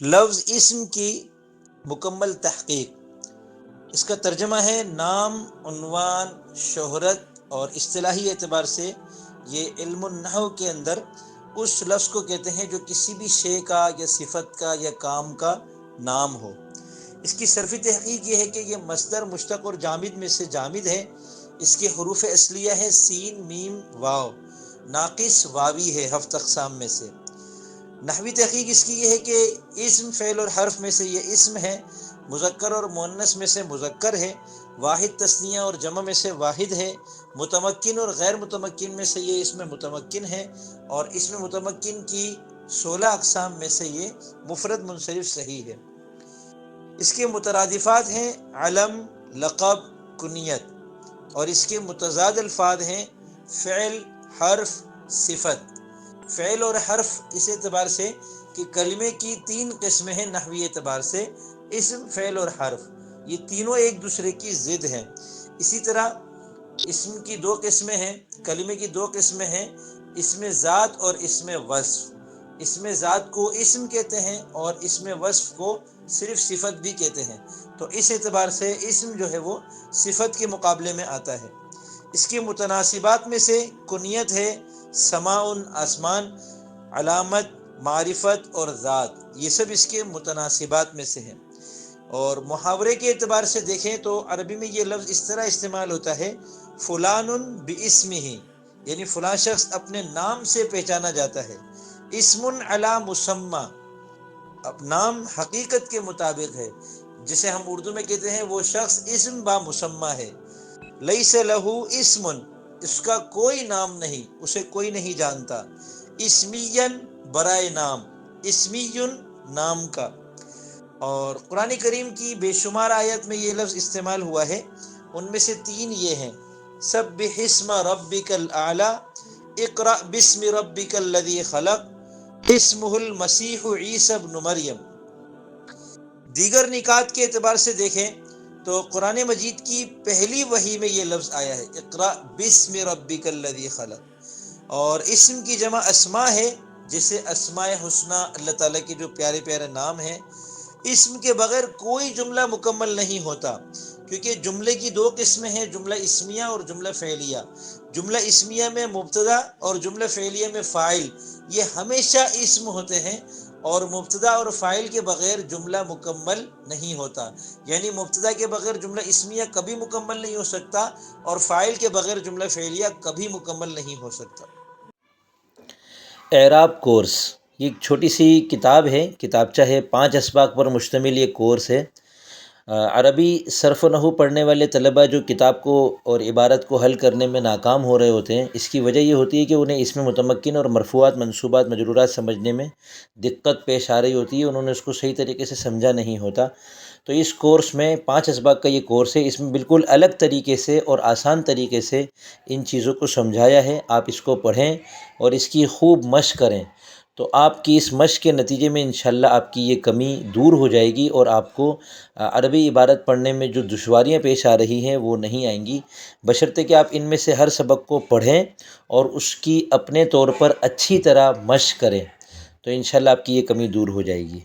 لفظ اسم کی مکمل تحقیق، اس کا ترجمہ ہے نام، عنوان، شہرت، اور اصطلاحی اعتبار سے یہ علم النحو کے اندر اس لفظ کو کہتے ہیں جو کسی بھی شے کا یا صفت کا یا کام کا نام ہو۔ اس کی صرفی تحقیق یہ ہے کہ یہ مصدر مشتق اور جامد میں سے جامد ہے۔ اس کے حروف اصلیہ ہے سین، میم، واو، ناقص واوی ہے 7 اقسام میں سے۔ نحوی تحقیق اس کی یہ ہے کہ اسم، فعل اور حرف میں سے یہ اسم ہے، مذکر اور مؤنث میں سے مذکر ہے، واحد تثنیہ اور جمع میں سے واحد ہے، متمکن اور غیر متمکن میں سے یہ اسم متمکن ہے، اور اسم متمکن کی 16 اقسام میں سے یہ مفرد منصرف صحیح ہے۔ اس کے مترادفات ہیں علم، لقب، کنیت، اور اس کے متضاد الفاظ ہیں فعل، حرف، صفت۔ فعل اور حرف اس اعتبار سے کہ کلمے کی 3 قسمیں ہیں نحوی اعتبار سے، اسم، فعل اور حرف، یہ تینوں ایک دوسرے کی ضد ہیں۔ اسی طرح اسم کی 2 قسمیں ہیں، کلمے کی 2 قسمیں ہیں، اسم ذات اور اسم وصف۔ اسم ذات کو اسم کہتے ہیں اور اسم وصف کو صرف صفت بھی کہتے ہیں، تو اس اعتبار سے اسم جو ہے وہ صفت کے مقابلے میں آتا ہے۔ اس کے متناسبات میں سے کنیت ہے سماع، آسمان، علامت، معرفت اور ذات، یہ سب اس کے متناسبات میں سے ہیں۔ اور محاورے کے اعتبار سے دیکھیں تو عربی میں یہ لفظ اس طرح استعمال ہوتا ہے فلان باسمہ، یعنی فلاں شخص اپنے نام سے پہچانا جاتا ہے۔ اسم علی مسمى، اب نام حقیقت کے مطابق ہے، جسے ہم اردو میں کہتے ہیں وہ شخص اسم با مسمى ہے۔ لیس لہ اسم، اس کا کوئی نام نہیں، اسے کوئی نہیں جانتا۔ اسمین، برائے نام، اسمی، نام کا۔ اور قرآن کریم کی بے شمار آیت میں یہ لفظ استعمال ہوا ہے، ان میں سے 3 یہ ہیں سبح اسم ربک الاعلی، اقرأ باسم ربک الذی خلق، اسمہ المسیح عیسی ابن مریم۔ دیگر نکات کے اعتبار سے دیکھیں تو قرآن مجید کی پہلی وحی میں یہ لفظ آیا ہے اقرأ باسم ربک الذی خلق، اور اسم کی جمع اسماء ہے، جسے اسماء حسنی، اللہ تعالیٰ کے جو پیارے پیارے نام ہیں۔ اسم کے بغیر کوئی جملہ مکمل نہیں ہوتا، کیونکہ جملے کی 2 قسمیں ہیں، جملہ اسمیہ اور جملہ فعلیہ۔ جملہ اسمیہ میں مبتدا اور جملہ فعلیہ میں فاعل، یہ ہمیشہ اسم ہوتے ہیں، اور مبتدا اور فاعل کے بغیر جملہ مکمل نہیں ہوتا، یعنی مبتدا کے بغیر جملہ اسمیہ کبھی مکمل نہیں ہو سکتا، اور فاعل کے بغیر جملہ فعلیہ کبھی مکمل نہیں ہو سکتا۔ اعراب کورس، یہ ایک چھوٹی سی کتاب ہے، کتابچہ ہے، 5 اسباق پر مشتمل یہ کورس ہے۔ عربی صرف و نحو پڑھنے والے طلباء جو کتاب کو اور عبارت کو حل کرنے میں ناکام ہو رہے ہوتے ہیں، اس کی وجہ یہ ہوتی ہے کہ انہیں اس میں متمکن اور مرفوعات، منصوبات، مجرورات سمجھنے میں دقت پیش آ رہی ہوتی ہے، انہوں نے اس کو صحیح طریقے سے سمجھا نہیں ہوتا۔ تو اس کورس میں 5 اسباق کا یہ کورس ہے، اس میں بالکل الگ طریقے سے اور آسان طریقے سے ان چیزوں کو سمجھایا ہے۔ آپ اس کو پڑھیں اور اس کی خوب مشق کریں، تو آپ کی اس مشق کے نتیجے میں انشاءاللہ آپ کی یہ کمی دور ہو جائے گی، اور آپ کو عربی عبارت پڑھنے میں جو دشواریاں پیش آ رہی ہیں وہ نہیں آئیں گی، بشرطے کہ آپ ان میں سے ہر سبق کو پڑھیں اور اس کی اپنے طور پر اچھی طرح مشق کریں، تو انشاءاللہ آپ کی یہ کمی دور ہو جائے گی۔